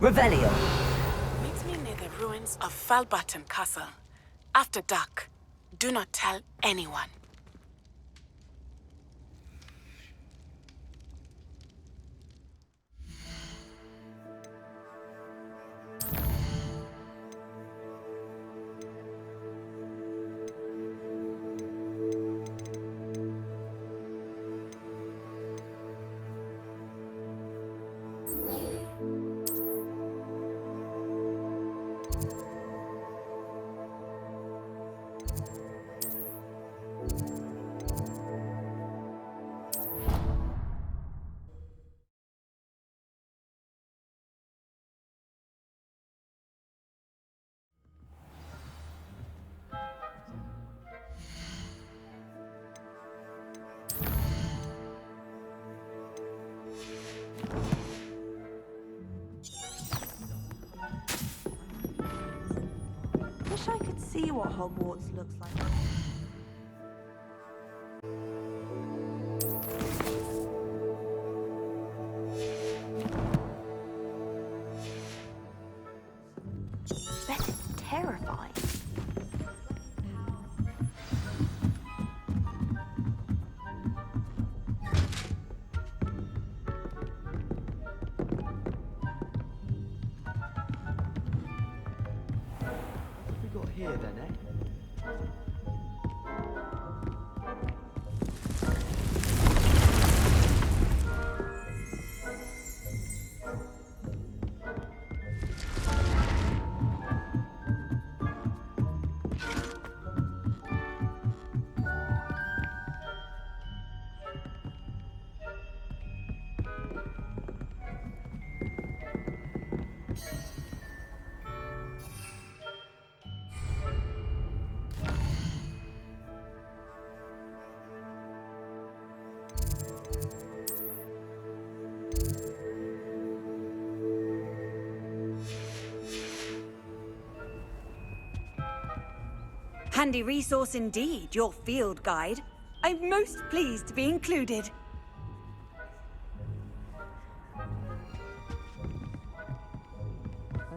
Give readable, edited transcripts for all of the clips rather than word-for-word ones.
Revelio. Meet me near the ruins of Falbarton Castle. After dark. Do not tell anyone. Wish I could see what Hogwarts looks like. Bet it's terrifying. Here then, eh? Handy resource indeed, your field guide. I'm most pleased to be included. There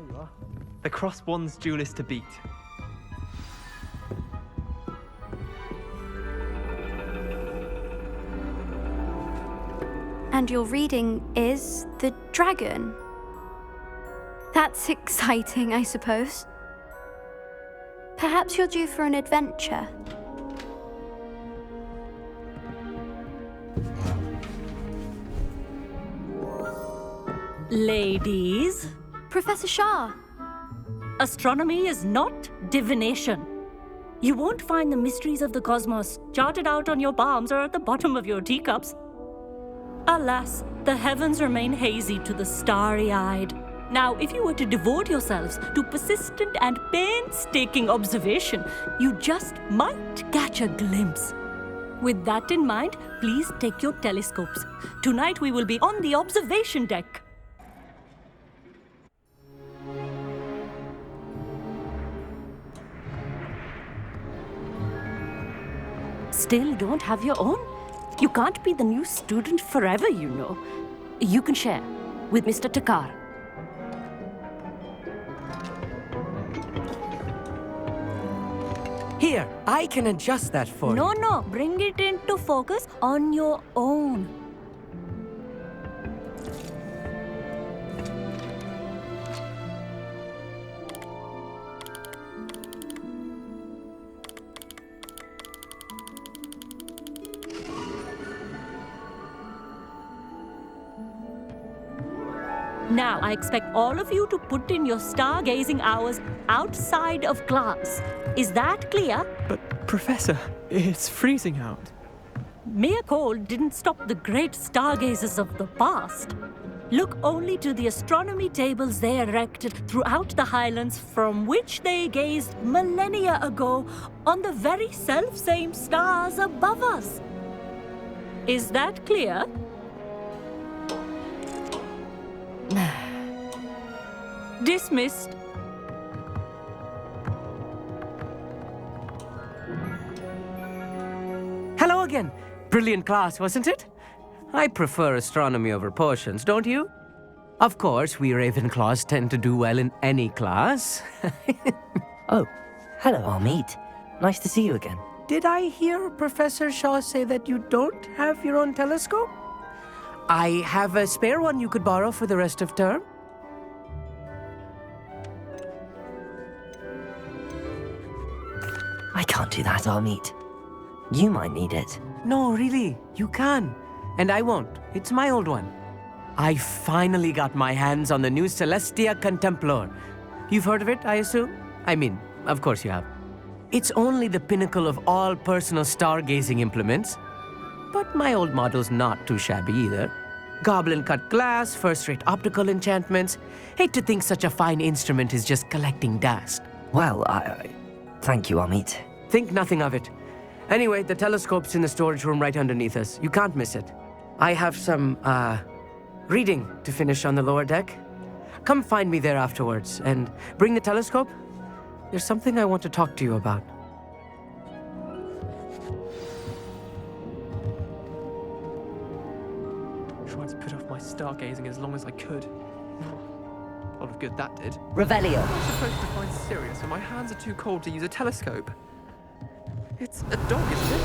you are. The Crosswands duelist to beat. And your reading is the dragon. That's exciting, I suppose. Perhaps you're due for an adventure. Ladies, Professor Shah. astronomy is not divination. You won't find the mysteries of the cosmos charted out on your palms or at the bottom of your teacups. Alas, the heavens remain hazy to the starry-eyed. Now, if you were to devote yourselves to persistent and painstaking observation, you just might catch a glimpse. With that in mind, please take your telescopes. Tonight we will be on the observation deck. Still don't have your own? You can't be the new student forever, you know. You can share with Mr. Takar. Here, I can adjust that for you. No, bring it into focus on your own. Now, I expect all of you to put in your stargazing hours outside of class. Is that clear? But, Professor, it's freezing out. Mere cold didn't stop the great stargazers of the past. Look only to the astronomy tables they erected throughout the Highlands from which they gazed millennia ago on the very self-same stars above us. Is that clear? Dismissed. Hello again. Brilliant class, wasn't it? I prefer astronomy over potions, don't you? Of course, we Ravenclaws tend to do well in any class. Oh, hello, Amit. Nice to see you again. Did I hear Professor Shaw say that you don't have your own telescope? I have a spare one you could borrow for the rest of term. I can't do that, Amit. You might need it. No, really, you can. And I won't. It's my old one. I finally got my hands on the new Celestia Contemplar. You've heard of it, I assume? I mean, of course you have. It's only the pinnacle of all personal stargazing implements. But my old model's not too shabby either. Goblin-cut glass, first-rate optical enchantments. Hate to think such a fine instrument is just collecting dust. Well, thank you, Amit. Think nothing of it. Anyway, the telescope's in the storage room right underneath us. You can't miss it. I have some, reading to finish on the lower deck. Come find me there afterwards, and bring the telescope. There's something I want to talk to you about. Tried to put off my stargazing as long as I could. A lot of good that did. Revelio. I'm supposed to find Sirius, and my hands are too cold to use a telescope. It's a dog, isn't it?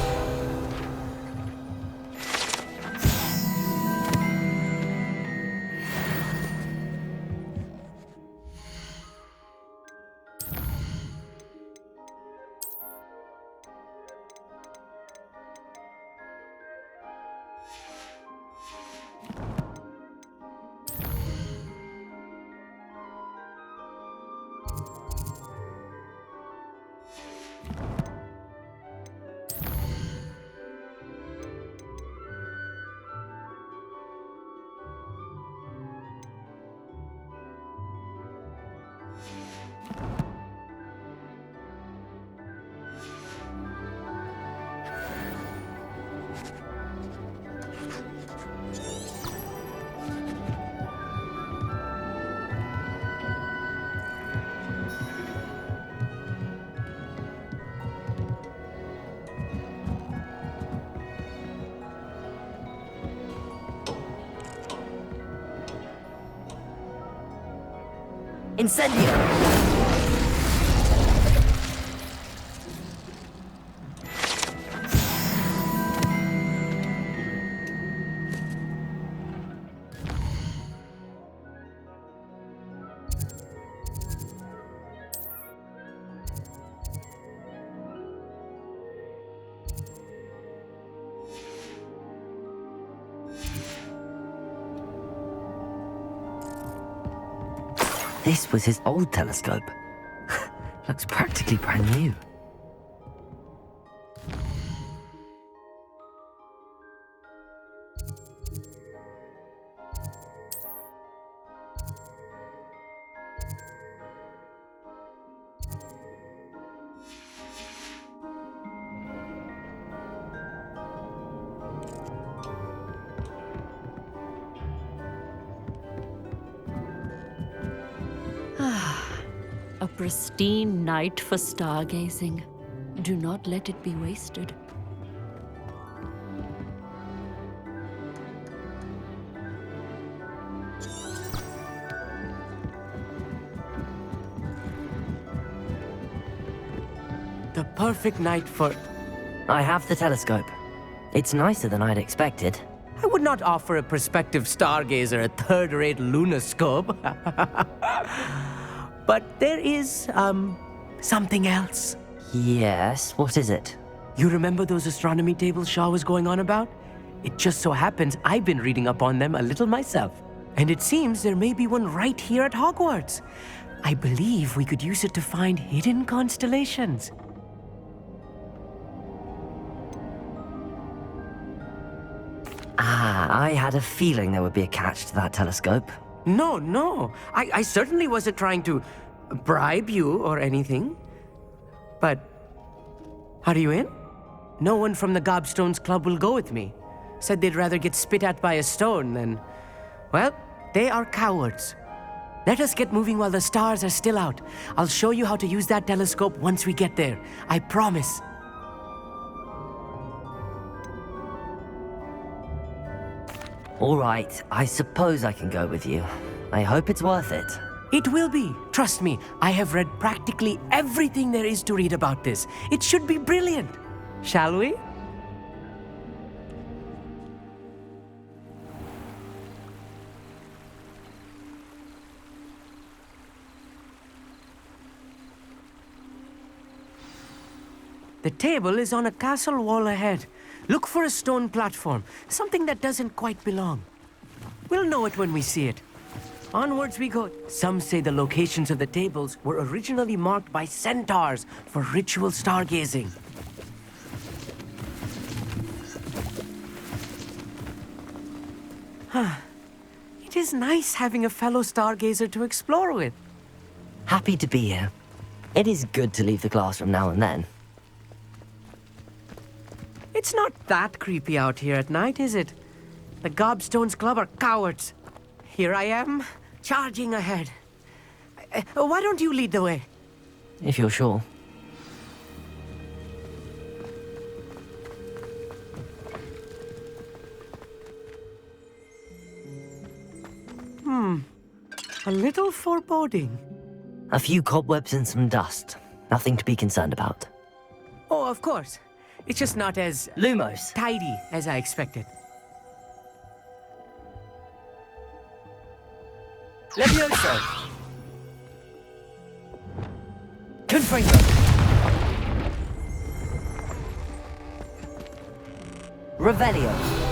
Incendio! This was his old telescope. Looks practically brand new. A pristine night for stargazing. Do not let it be wasted. The perfect night for... I have the telescope. It's nicer than I'd expected. I would not offer a prospective stargazer a third-rate lunoscope. But there is, something else. Yes, what is it? You remember those astronomy tables Shaw was going on about? It just so happens I've been reading up on them a little myself. And it seems there may be one right here at Hogwarts. I believe we could use it to find hidden constellations. I had a feeling there would be a catch to that telescope. No. I certainly wasn't trying to bribe you or anything. But, are you in? No one from the Gobstones Club will go with me. Said they'd rather get spit at by a stone than... Well, they are cowards. Let us get moving while the stars are still out. I'll show you how to use that telescope once we get there. I promise. All right, I suppose I can go with you. I hope it's worth it. It will be. Trust me, I have read practically everything there is to read about this. It should be brilliant. Shall we? The table is on a castle wall ahead. Look for a stone platform, something that doesn't quite belong. We'll know it when we see it. Onwards we go. Some say the locations of the tables were originally marked by centaurs for ritual stargazing. It is nice having a fellow stargazer to explore with. Happy to be here. It is good to leave the classroom now and then. It's not that creepy out here at night, is it? The Gobstones Club are cowards. Here I am, charging ahead. Why don't you lead the way? If you're sure. A little foreboding. A few cobwebs and some dust. Nothing to be concerned about. Oh, of course. It's just not as Lumos. tidy as I expected. Levioso. Confringo. Revelio.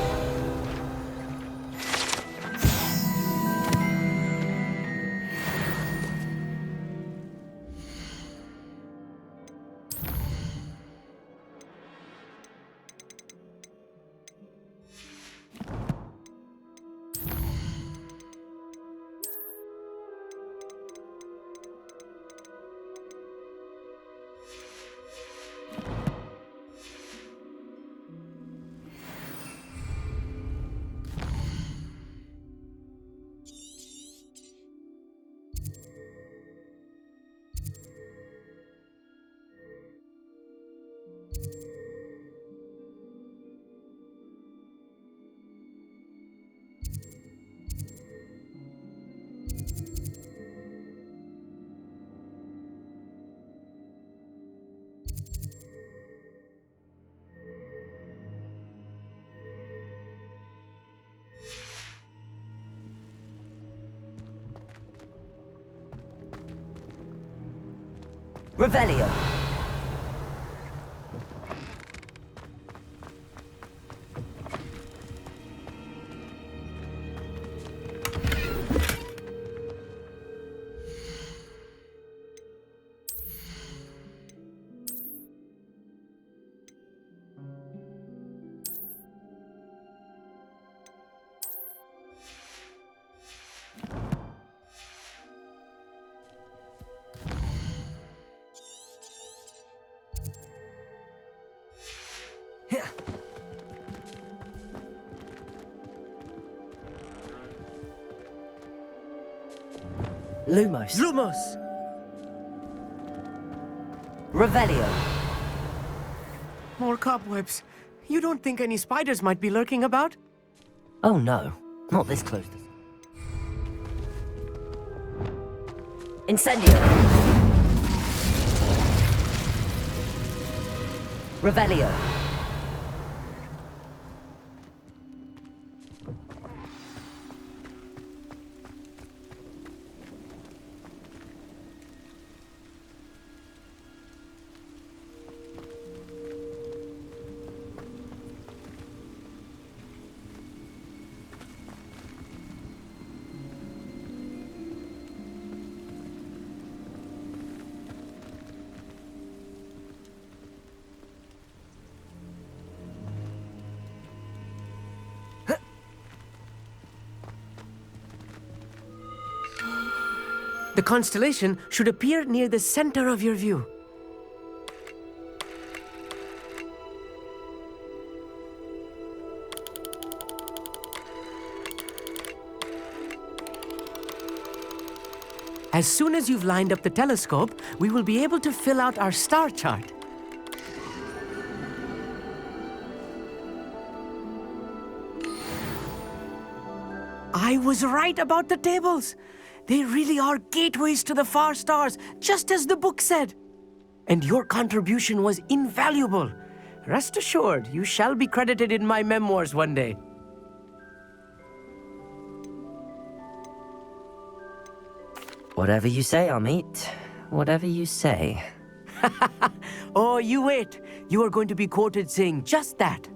Revelio. Lumos. Lumos! Revelio. More cobwebs. You don't think any spiders might be lurking about? Oh no, not this close. Incendio. Revelio. The constellation should appear near the center of your view. As soon as you've lined up the telescope, we will be able to fill out our star chart. I was right about the tables. They really are gateways to the far stars, just as the book said. And your contribution was invaluable. Rest assured, you shall be credited in my memoirs one day. Whatever you say, Amit. Whatever you say. Oh, you wait. You are going to be quoted saying just that.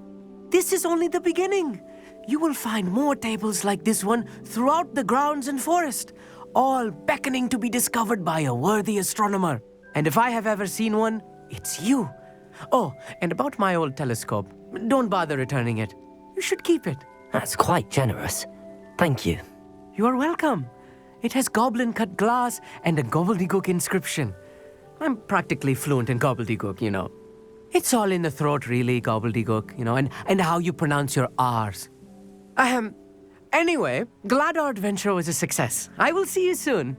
This is only the beginning. You will find more tables like this one throughout the grounds and forest, all beckoning to be discovered by a worthy astronomer. And if I have ever seen one, it's you. Oh, and about my old telescope, don't bother returning it. You should keep it. That's quite generous. Thank you. You are welcome. It has goblin-cut glass and a gobbledygook inscription. I'm practically fluent in gobbledygook, you know. It's all in the throat, really, gobbledygook, you know, and how you pronounce your R's. Anyway, glad our adventure was a success. I will see you soon.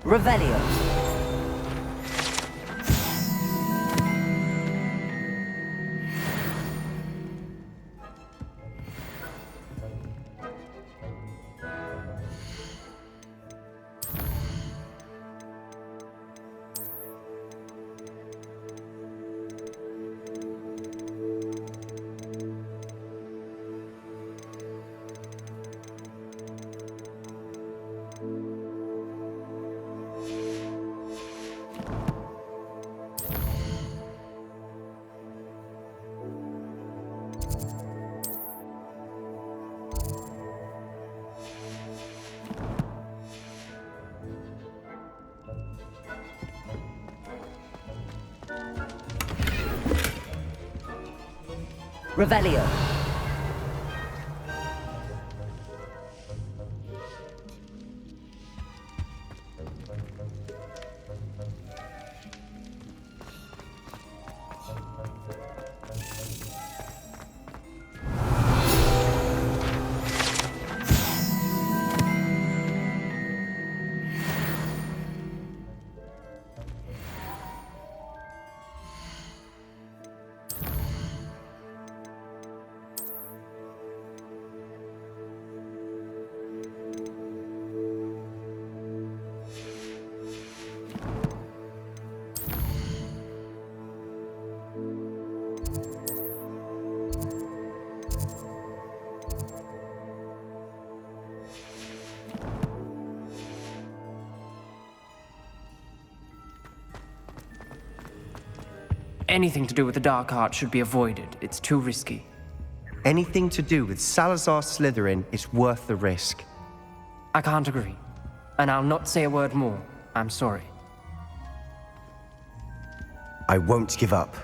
Revelio. Revelio. Anything to do with the dark art should be avoided. It's too risky. Anything to do with Salazar Slytherin is worth the risk. I can't agree. And I'll not say a word more. I'm sorry. I won't give up.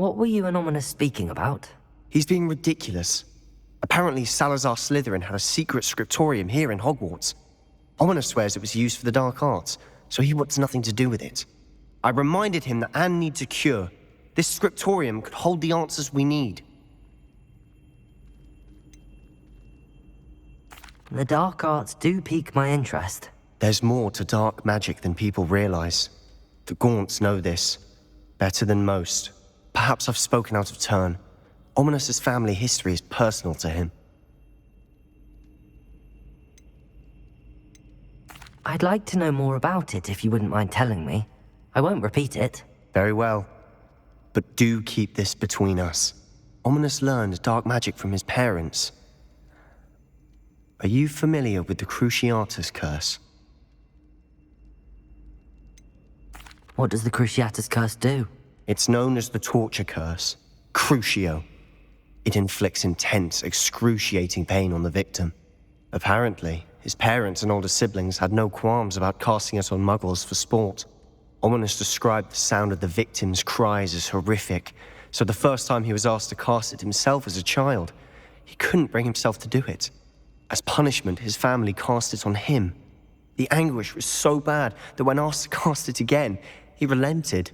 What were you and Ominous speaking about? He's being ridiculous. Apparently, Salazar Slytherin had a secret scriptorium here in Hogwarts. Ominous swears it was used for the dark arts, so he wants nothing to do with it. I reminded him that Anne needs a cure. This scriptorium could hold the answers we need. The dark arts do pique my interest. There's more to dark magic than people realize. The Gaunts know this better than most. Perhaps I've spoken out of turn. Ominous's family history is personal to him. I'd like to know more about it if you wouldn't mind telling me. I won't repeat it. Very well. But do keep this between us. Ominous learned dark magic from his parents. Are you familiar with the Cruciatus Curse? What does the Cruciatus Curse do? It's known as the Torture Curse. Crucio. It inflicts intense, excruciating pain on the victim. Apparently, his parents and older siblings had no qualms about casting it on muggles for sport. Ominous described the sound of the victim's cries as horrific, so the first time he was asked to cast it himself as a child, he couldn't bring himself to do it. As punishment, his family cast it on him. The anguish was so bad that when asked to cast it again, he relented.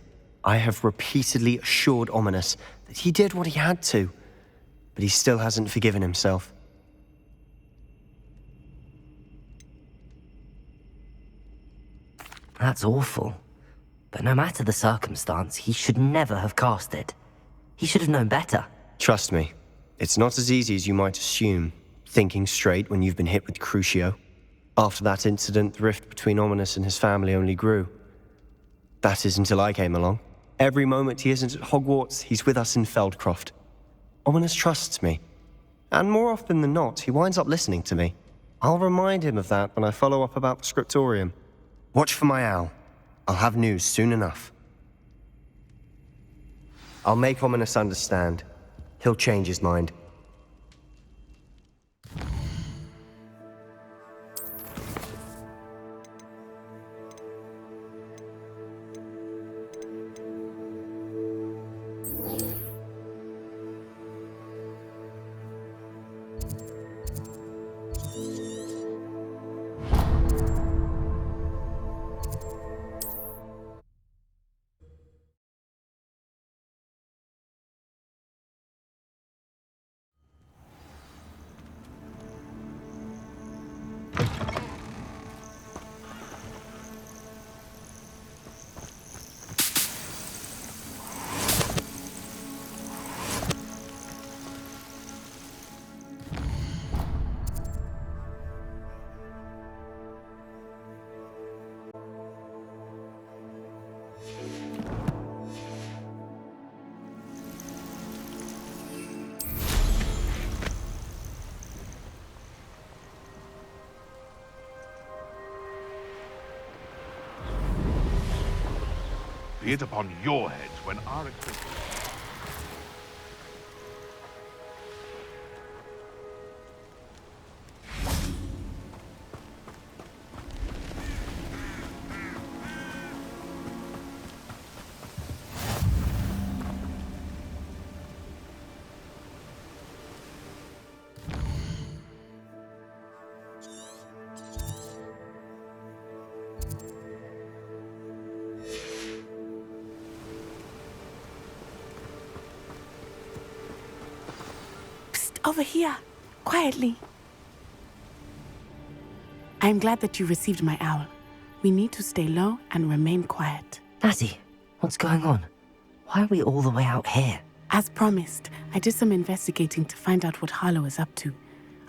I have repeatedly assured Ominous that he did what he had to, but he still hasn't forgiven himself. That's awful. But no matter the circumstance, he should never have cast it. He should have known better. Trust me, it's not as easy as you might assume, thinking straight when you've been hit with Crucio. After that incident, the rift between Ominous and his family only grew. That is until I came along. Every moment he isn't at Hogwarts, he's with us in Feldcroft. Ominous trusts me. And more often than not, he winds up listening to me. I'll remind him of that when I follow up about the scriptorium. Watch for my owl. I'll have news soon enough. I'll make Ominous understand. He'll change his mind. Be it upon your heads when our Over here, quietly. I'm glad that you received my owl. We need to stay low and remain quiet. Natty, what's going on? Why are we all the way out here? As promised, I did some investigating to find out what Harlow is up to.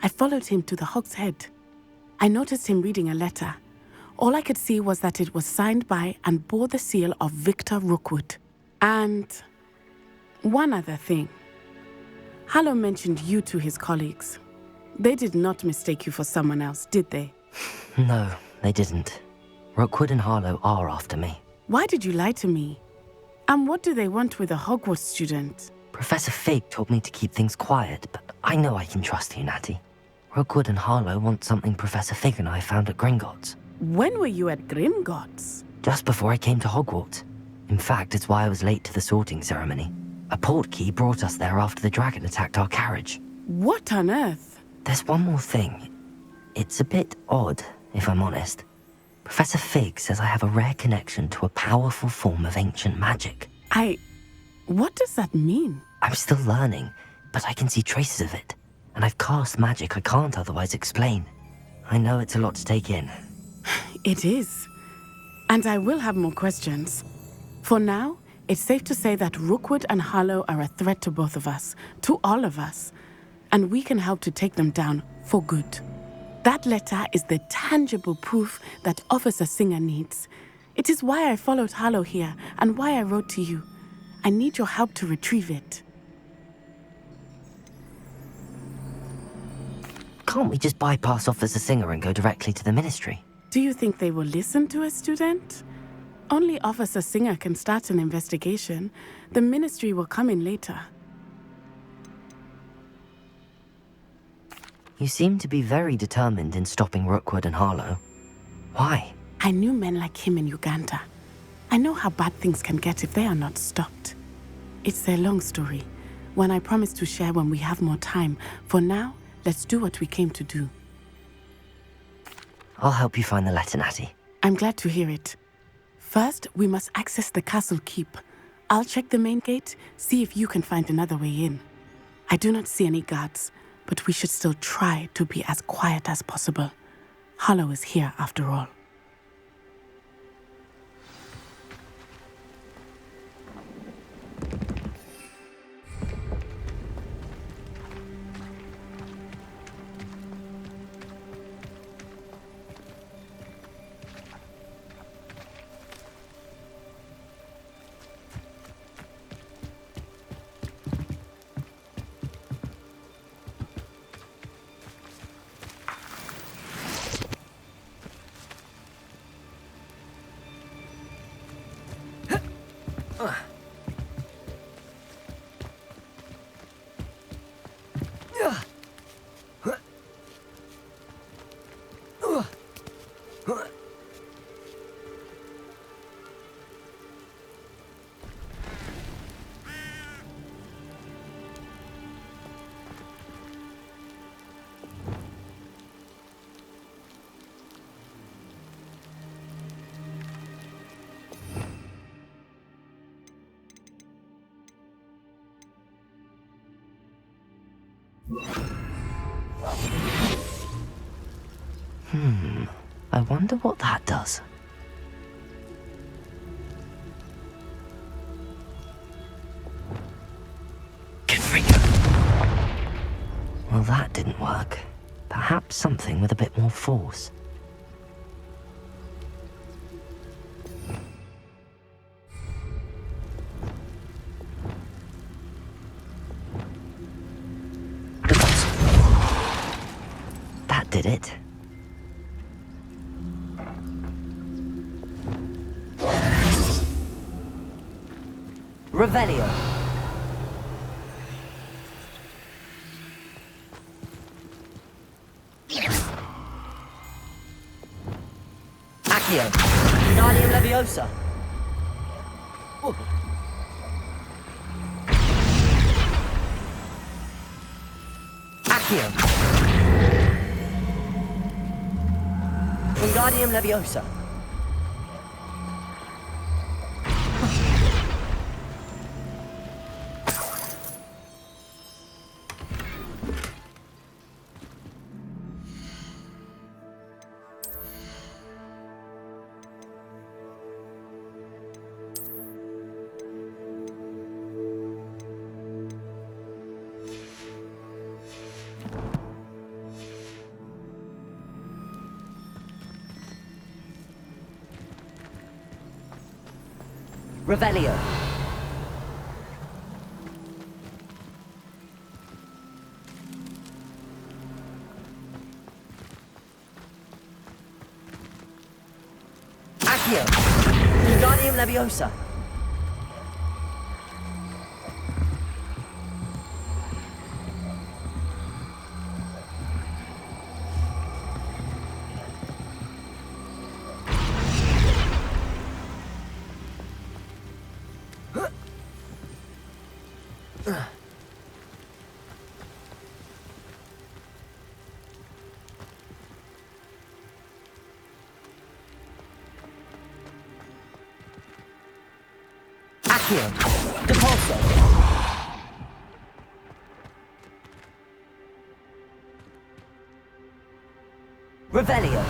I followed him to the Hog's Head. I noticed him reading a letter. All I could see was that it was signed by and bore the seal of Victor Rookwood. And one other thing. Harlow mentioned you to his colleagues. They did not mistake you for someone else, did they? No, they didn't. Rookwood and Harlow are after me. Why did you lie to me? And what do they want with a Hogwarts student? Professor Fig told me to keep things quiet, but I know I can trust you, Natty. Rookwood and Harlow want something Professor Fig and I found at Gringotts. When were you at Gringotts? Just before I came to Hogwarts. In fact, it's why I was late to the sorting ceremony. A portkey brought us there after the dragon attacked our carriage. What on earth? There's one more thing. It's a bit odd, if I'm honest. Professor Fig says I have a rare connection to a powerful form of ancient magic. What does that mean? I'm still learning, but I can see traces of it. And I've cast magic I can't otherwise explain. I know it's a lot to take in. It is. And I will have more questions. For now, it's safe to say that Rookwood and Harlow are a threat to both of us, to all of us. And we can help to take them down for good. That letter is the tangible proof that Officer Singer needs. It is why I followed Harlow here and why I wrote to you. I need your help to retrieve it. Can't we just bypass Officer Singer and go directly to the Ministry? Do you think they will listen to a student? Only Officer Singer can start an investigation. The Ministry will come in later. You seem to be very determined in stopping Rookwood and Harlow. Why? I knew men like him in Uganda. I know how bad things can get if they are not stopped. It's a long story, one I promise to share when we have more time. For now, let's do what we came to do. I'll help you find the letter, Natty. I'm glad to hear it. First, we must access the castle keep. I'll check the main gate, see if you can find another way in. I do not see any guards, but we should still try to be as quiet as possible. Harlow is here after all. I wonder what that does. Well, that didn't work. Perhaps something with a bit more force. That did it. Revelio. Accio. Guardium Leviosa. Accio. Wingardium Leviosa. Revelio. Accio. Wingardium Leviosa. Accio. Depulso. Revelio.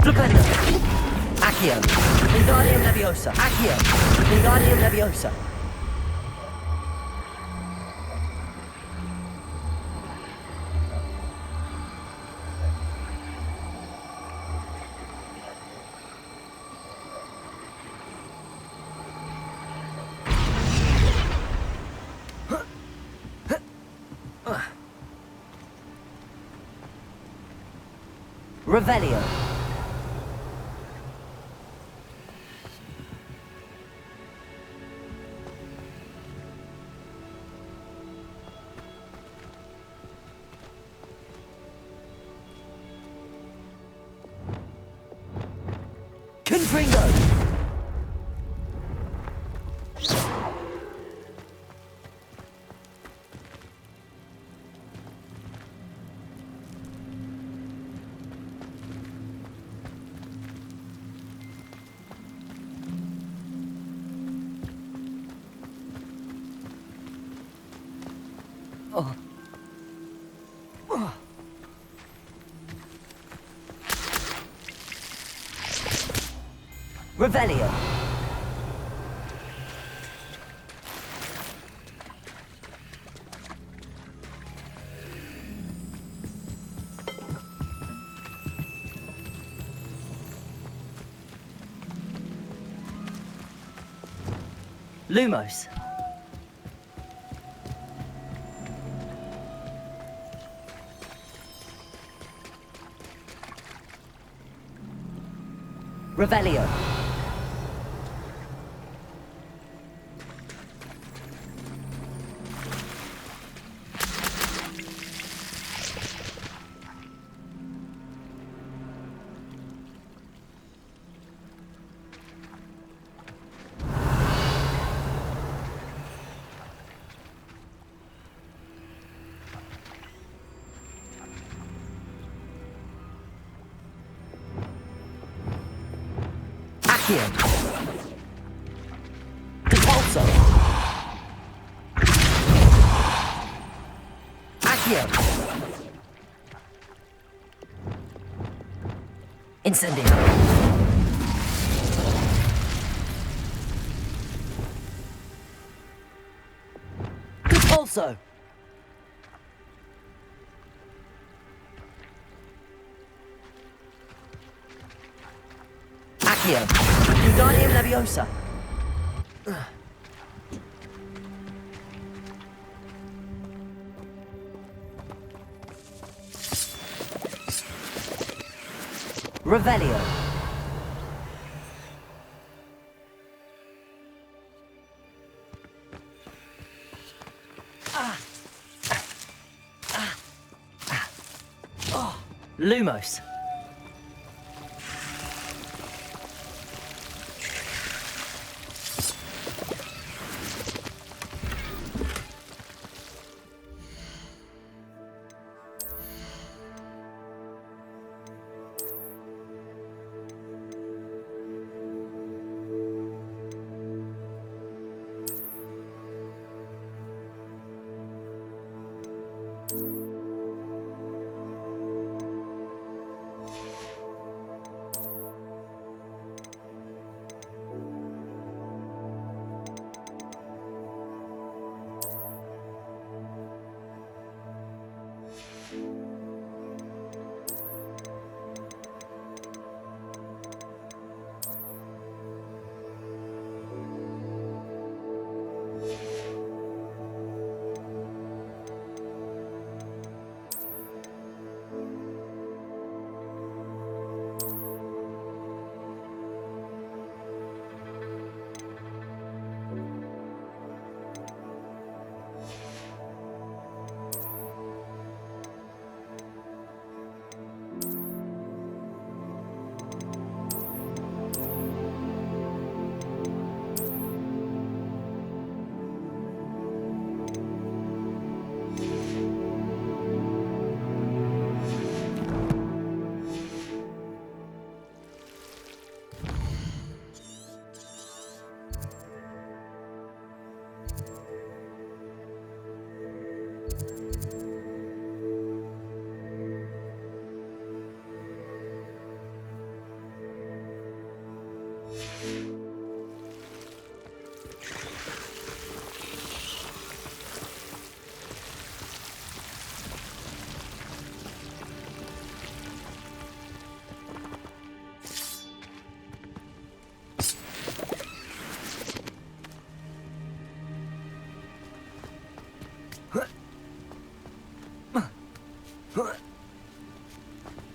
Flugendo. Accio. Wingardium Leviosa. Accio. Wingardium Leviosa. Revelio. Confringo. Oh. Oh. Revelio. Lumos. Revelio. Depulso. Accio. Incendio. Depulso. Accio. Wingardium Leviosa. Revelio. Lumos.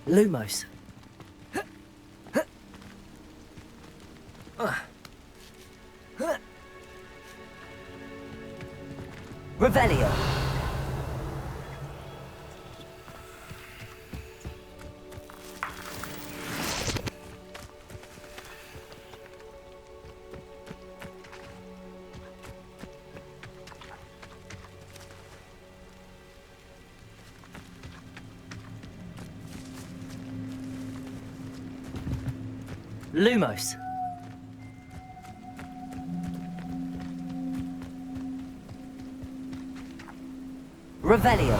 Lumos. Revelio. Lumos. Revelio.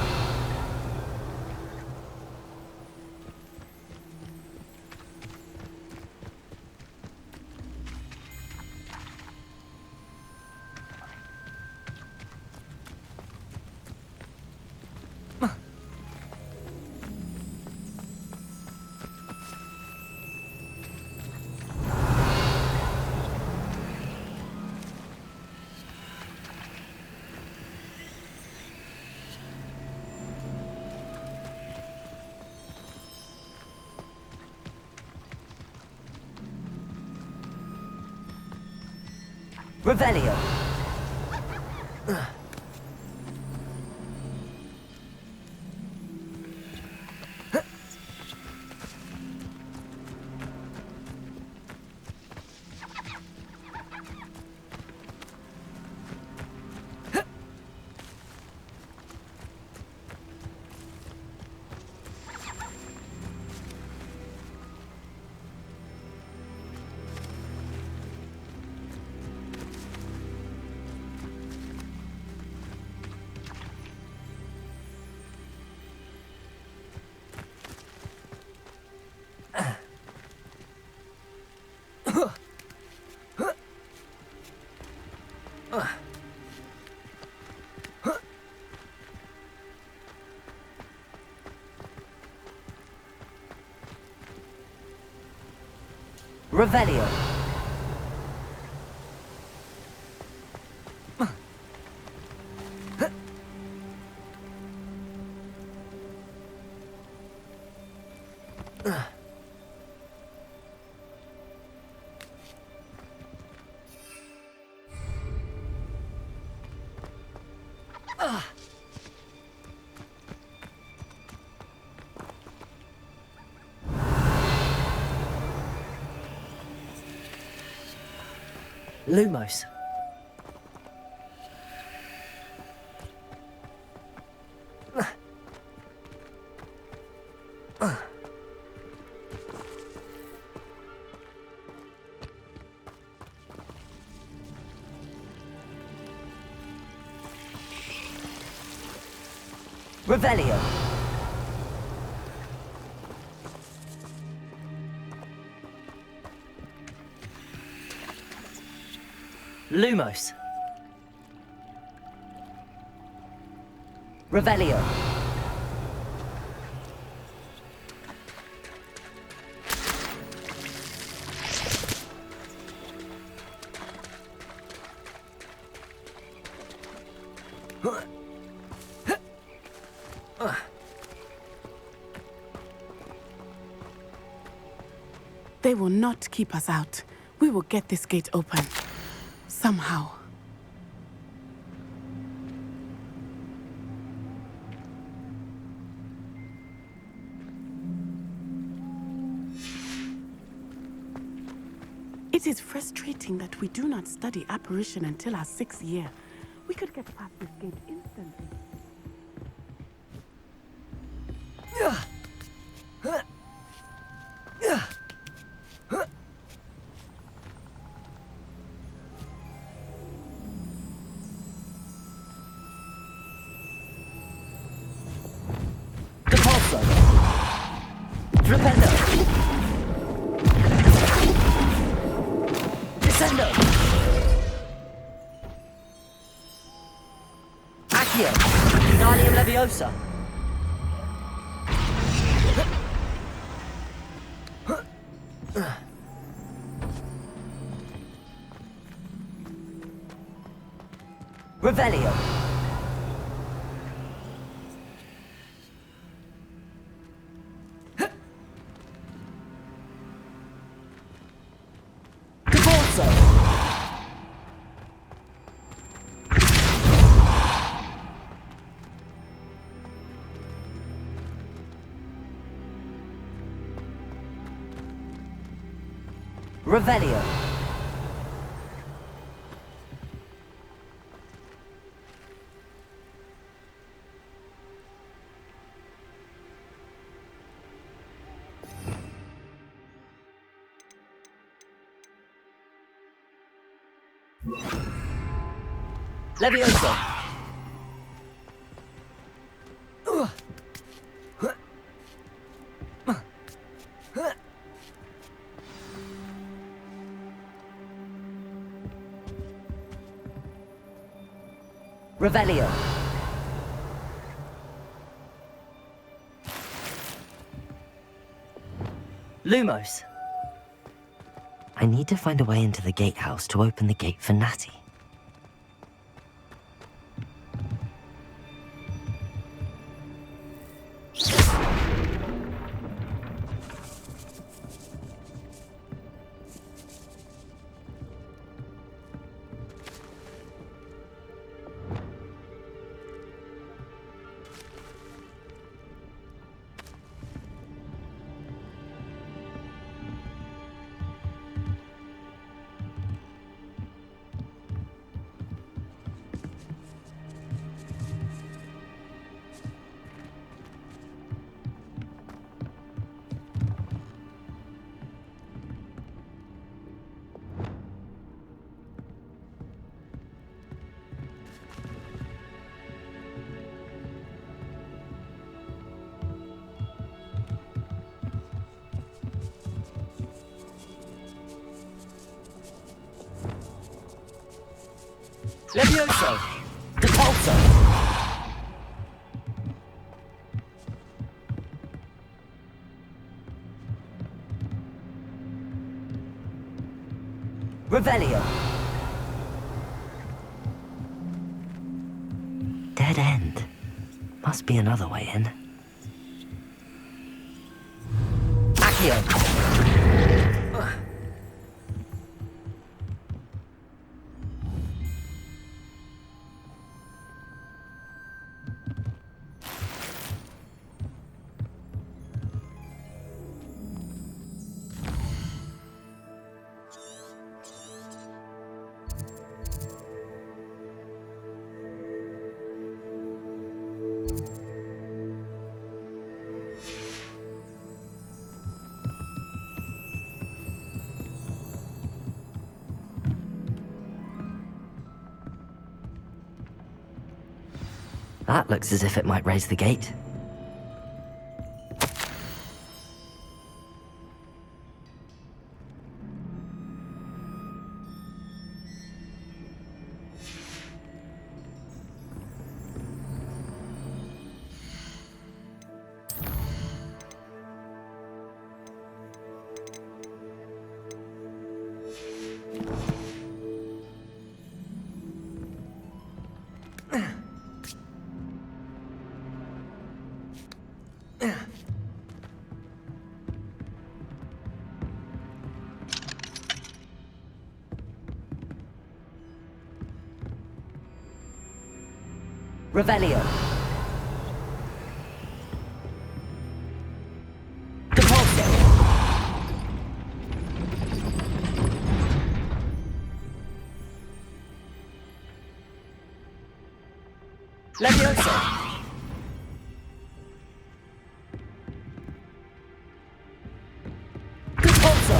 Revelio. Revelio. Lumos. Revelio. Lumos. Revelio. They will not keep us out. We will get this gate open. Somehow. It is frustrating that we do not study apparition until our 6th year. We could get past this gate instantly. Leviosa. Revelio. Revelio. Levioso. Revelio. Lumos. I need to find a way into the Gatehouse to open the gate for Natty. Levioso! Depulso! Revelio! Dead end. Must be another way in. Accio! That looks as if it might raise the gate. Revelio. Depulso. Levioso. Depulso.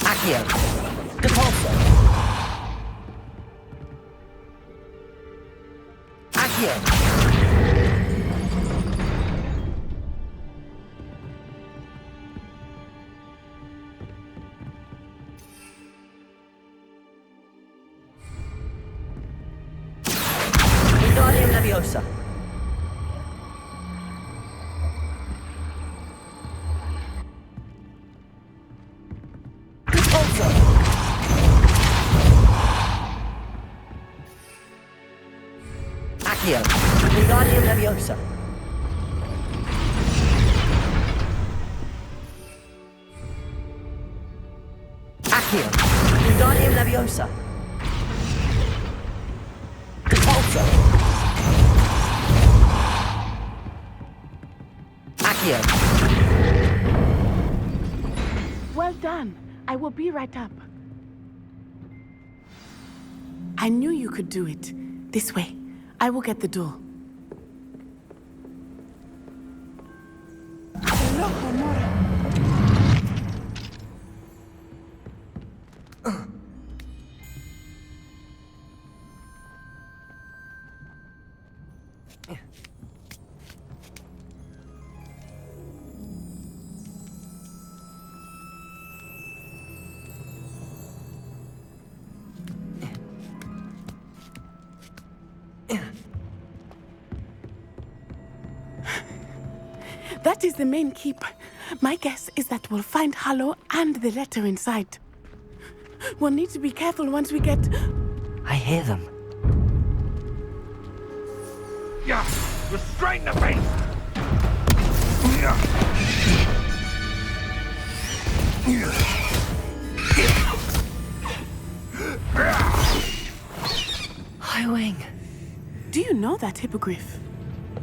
Accio. Depulso. Accio. Accio. Wingardium Leviosa. Repulso. Accio. Well done. I will be right up. I knew you could do it. This way. I will get the door. That is the main keep. My guess is that we'll find Hallow and the letter inside. We'll need to be careful once we get... I hear them. Yeah! Restrain the beast! Highwing. Do you know that hippogriff?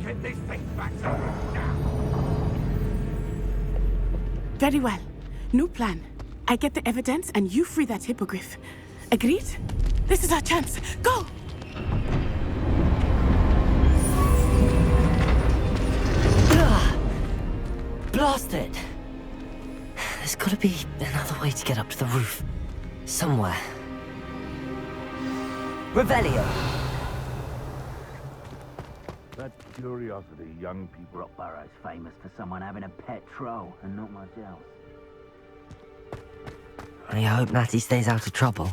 Get this thing back to me now! Very well. New plan. I get the evidence and you free that hippogriff. Agreed? This is our chance. Go! Blast it! There's gotta be another way to get up to the roof. Somewhere. Revelio! That curiosity young people... Rockborough's famous for someone having a pet troll and not much else. I hope Natty stays out of trouble.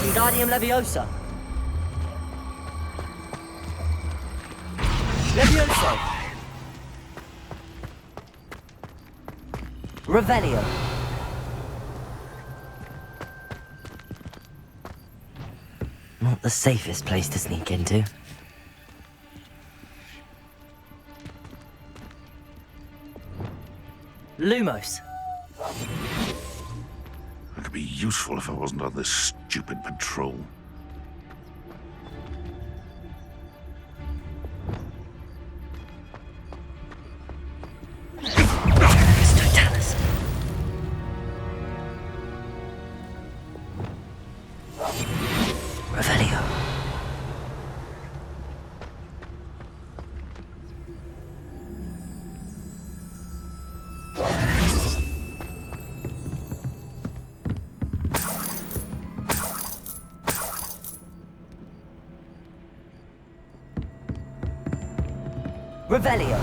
Wingardium Leviosa. Leviosa. Revelio. Not the safest place to sneak into. Lumos. I could be useful if I wasn't on this stupid patrol. Revelio. Revelio.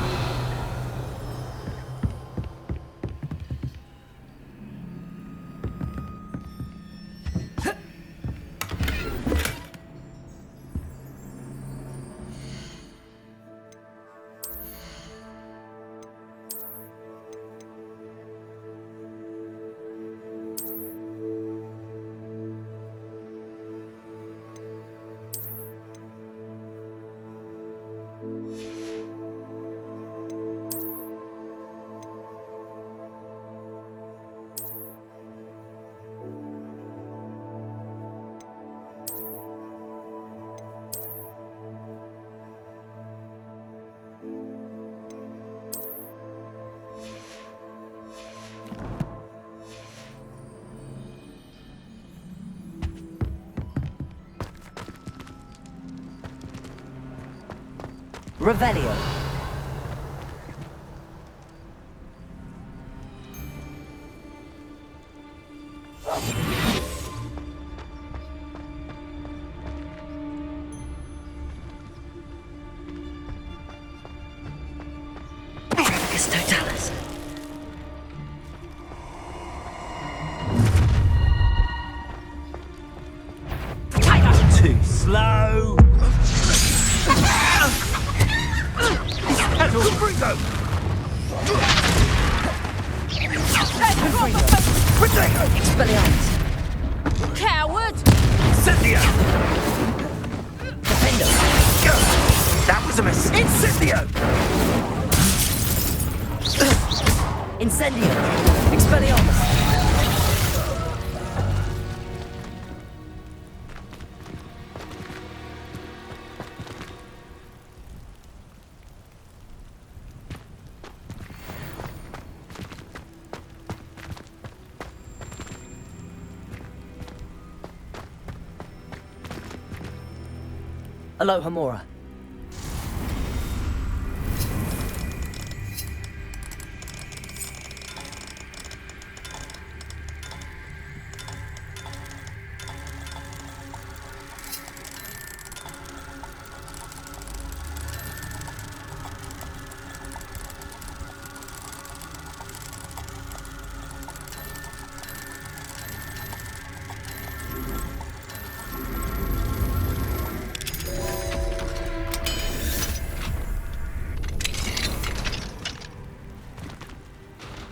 Revelio. Too slow. Expelliarmus. Coward! Incendio! Defendo. That was a mistake. Incendio! Incendio. Expelliarmus. Aloha Mora.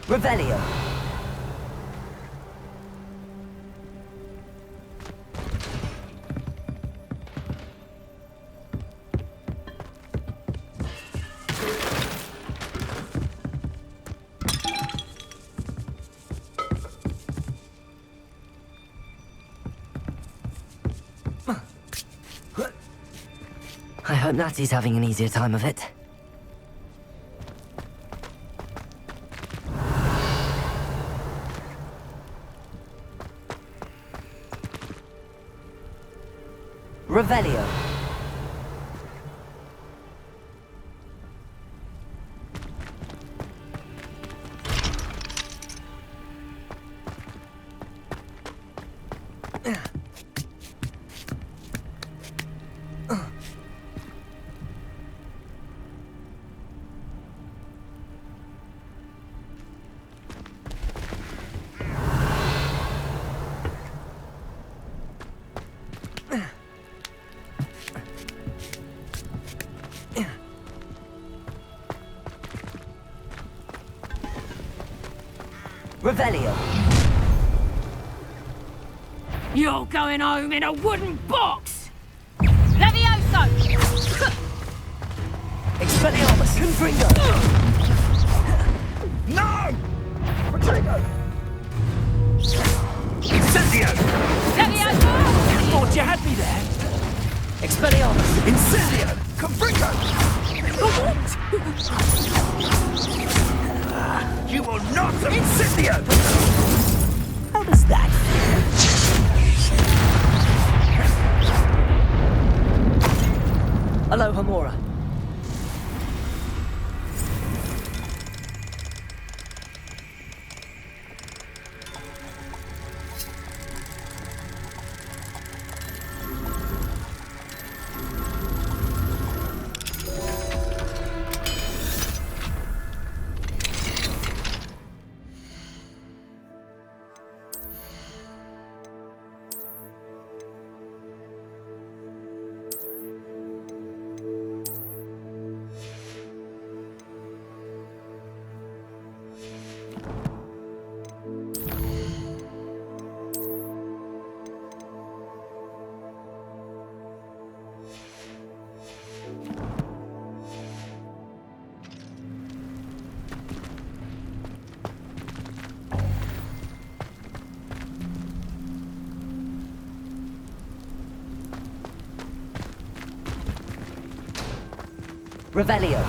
Revelio. I hope Natty's having an easier time of it. Revelio. Revelio. You're going home in a wooden box! Levioso! Expelliarmus. Confringo. No! Potato! Incendio! Levioso! Thought you had me there. Expelliarmus. Incendio! Confringo! You will not Incendio! How does that feel? Aloha Mora. Revelio.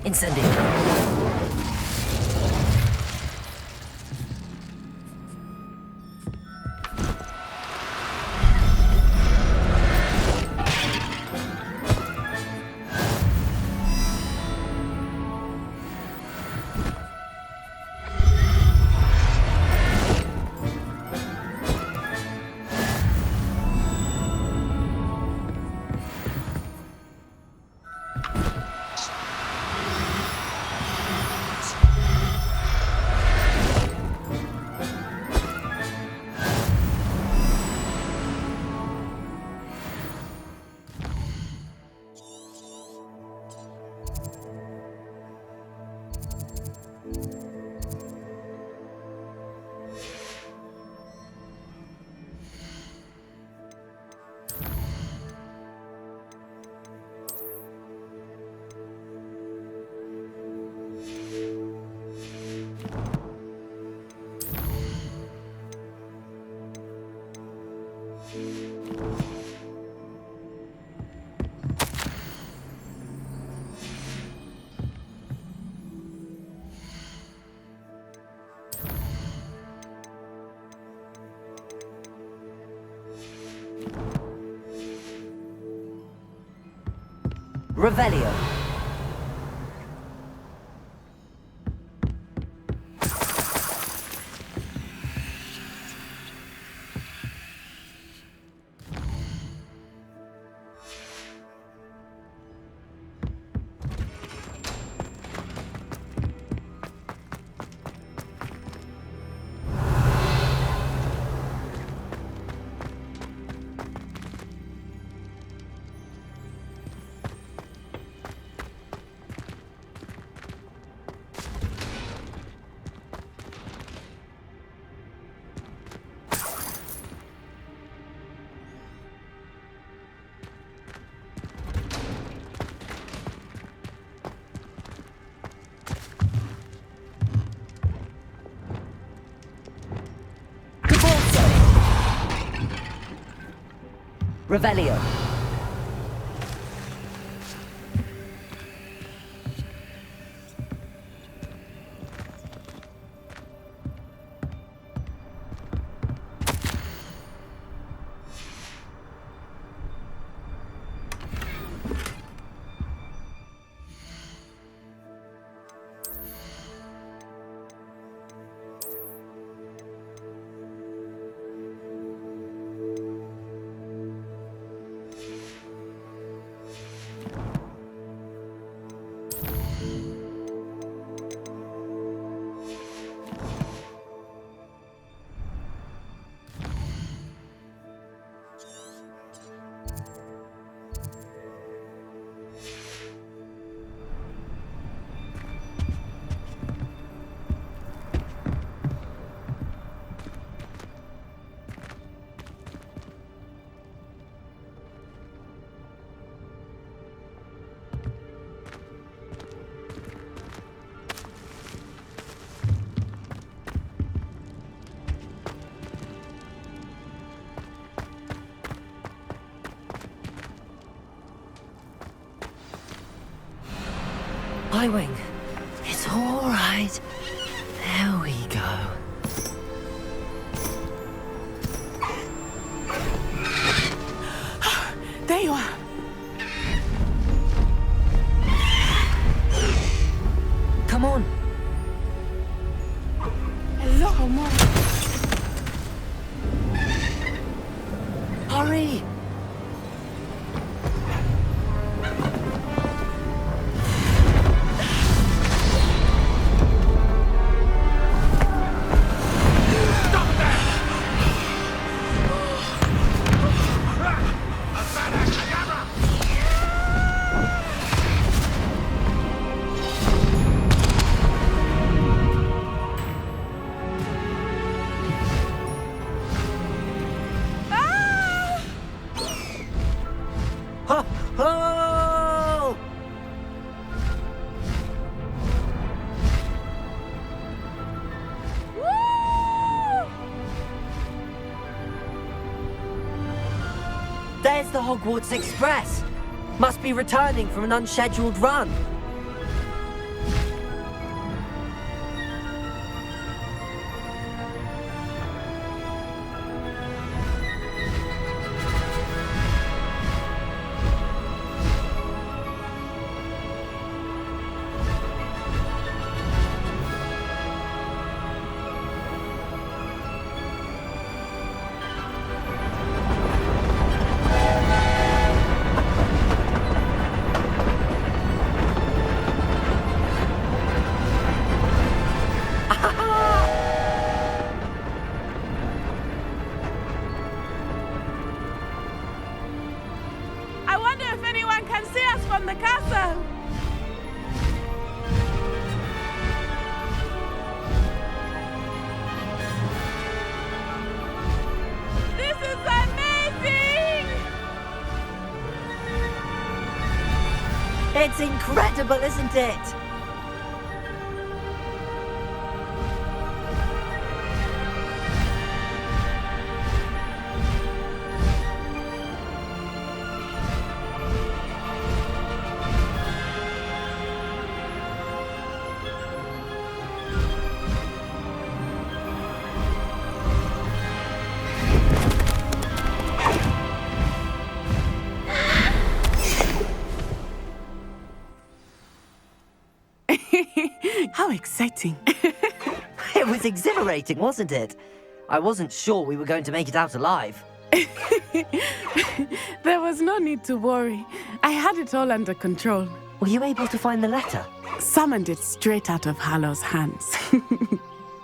Incendio. Revelio. Revelio. Wing. It's all right. There we go. There you are. Come on. Hello, Mom. Hurry. There's the Hogwarts Express. Must be returning from an unscheduled run. can see us from the castle! This is amazing! It's incredible, isn't it? How exciting. It was exhilarating, wasn't it? I wasn't sure we were going to make it out alive. There was no need to worry. I had it all under control. Were you able to find the letter? Summoned it straight out of Hallow's hands.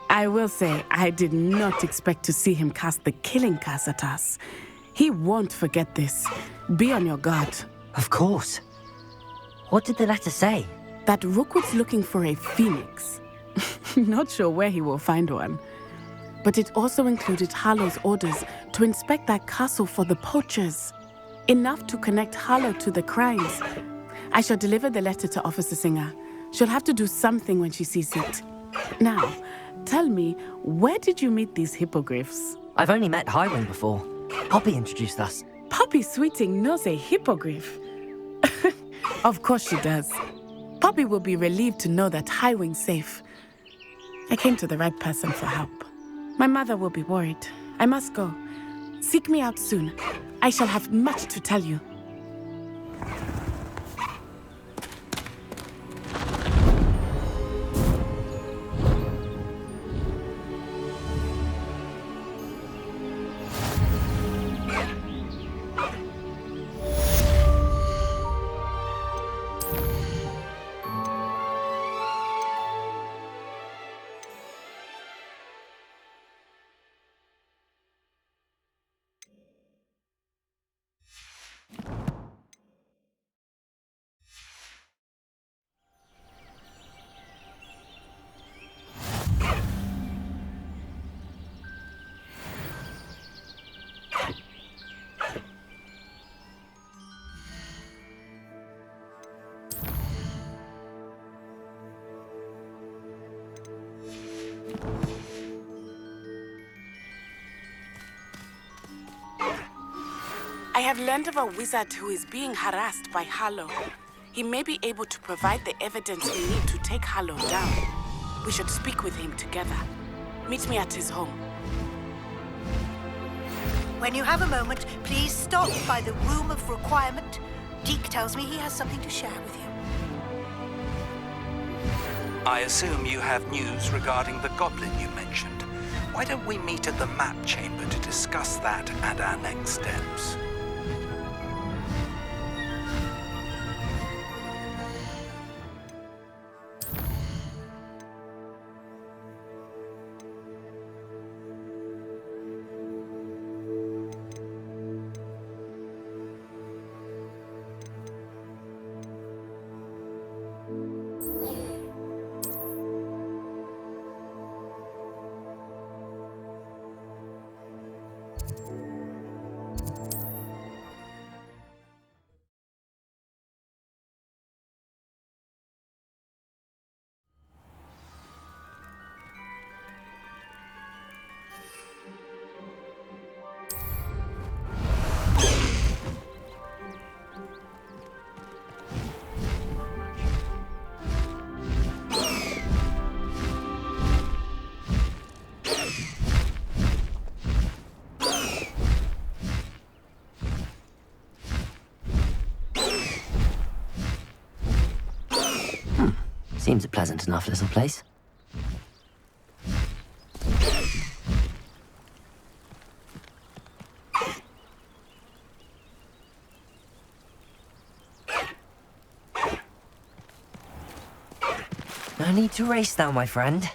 I will say, I did not expect to see him cast the killing curse at us. He won't forget this. Be on your guard. Of course. What did the letter say? That Rookwood's looking for a phoenix. Not sure where he will find one. But it also included Hallow's orders to inspect that castle for the Poachers. Enough to connect Hallow to the crimes. I shall deliver the letter to Officer Singer. She'll have to do something when she sees it. Now, tell me, where did you meet these hippogriffs? I've only met Highwing before. Poppy introduced us. Poppy Sweeting knows a hippogriff. Of course she does. Poppy will be relieved to know that Highwing's safe. I came to the right person for help. My mother will be worried. I must go. Seek me out soon. I shall have much to tell you. I have learned of a wizard who is being harassed by Hallow. He may be able to provide the evidence we need to take Hallow down. We should speak with him together. Meet me at his home. When you have a moment, please stop by the Room of Requirement. Deke tells me he has something to share with you. I assume you have news regarding the goblin you mentioned. Why don't we meet at the map chamber to discuss that and our next steps? Seems a pleasant enough little place. No need to race now, my friend.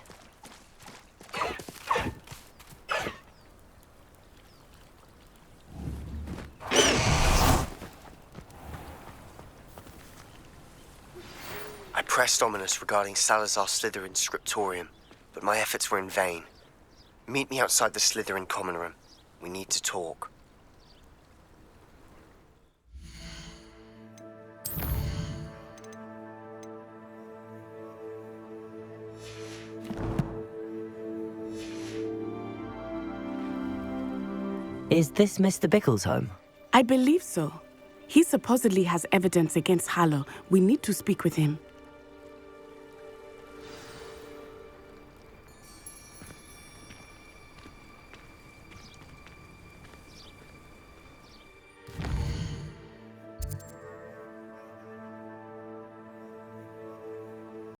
pressed ominous regarding Salazar Slytherin's scriptorium, but my efforts were in vain. Meet me outside the Slytherin common room. We need to talk. Is this Mr. Bickle's home? I believe so. He supposedly has evidence against Harlow. We need to speak with him.